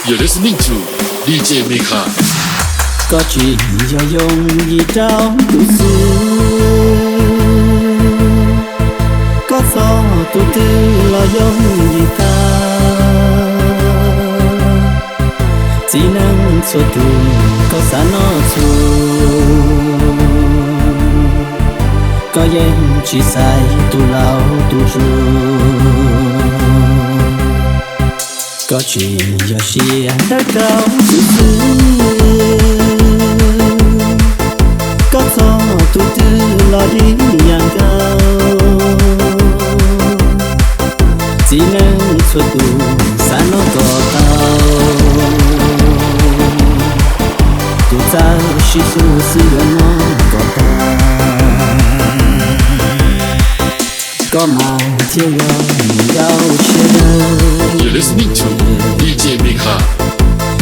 You're listening to DJ Mekha. Có chuyện do dùng gì trong tu sư, có gió tu tư lo dùng gì ta, chỉ năng cho tu có xa nó tu, có yên chỉ sai tu lao tu ru. Có chuyện do xia đã cao tu sư, có gió tu tư lo đi nhàng cao, chỉ nên cho tu xa nó có tao, tu ta chỉ su sư nó có ta, có mà thiếu gạo chia đâu. You're listening to DJ Mekha.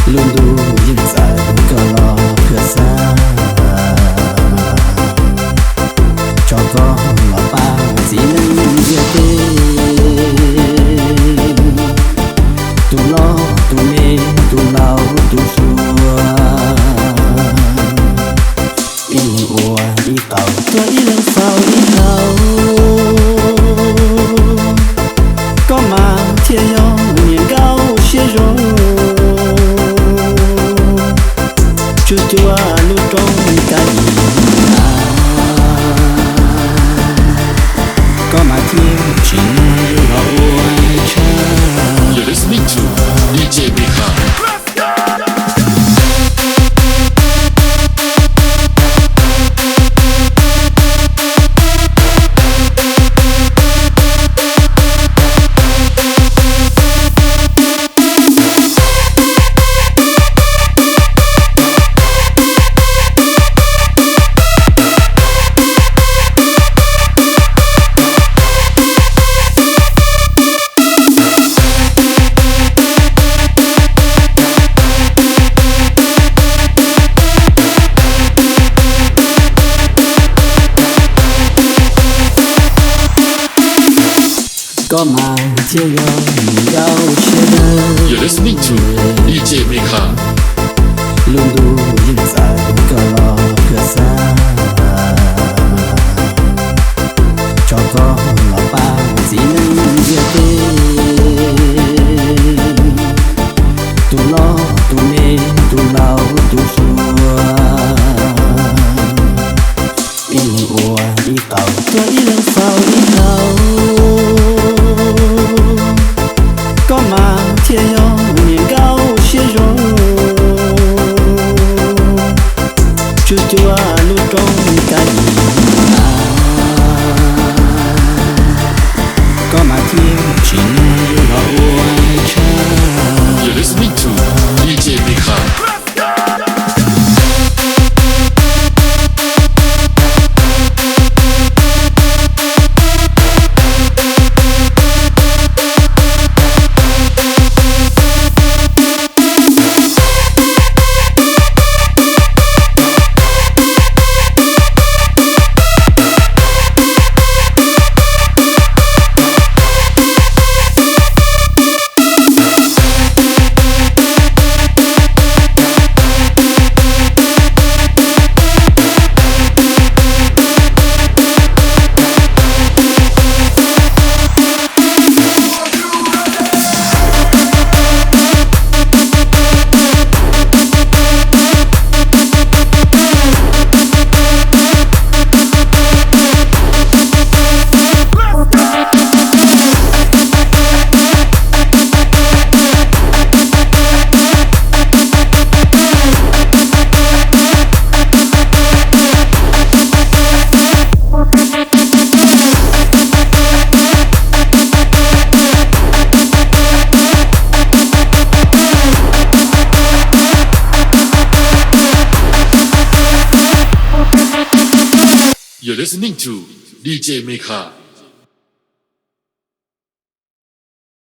Luôn đủ yên dài có lo cửa xa, cho con là ba chỉ nên việc đi, tu lo tu mê tu lao tu xua, đi ua đi tàu tôi đi lần sau đi tàu, có mà thiên nhau miền cao chia rồi, chú chúa luôn trong cái có mà thiên chỉ lo uốn cha. You're listening to DJ Mekha. Có mà thiếu gạo chia đâu. You're listening to DJ Mekha. Luôn đủ yên dài có lo cửa xa, cho con là ba chỉ nên việc đi, tu lo tu mê tu lao tu xua, đi ua đi tàu tôi đi lần sau đi tàu, có mà thiên nhau miền cao chia rồi, chú chúa luôn trong cái có mà thiên chỉ lo uốn cha. You're listening to DJ Mekha. You're listening to DJ Mekha.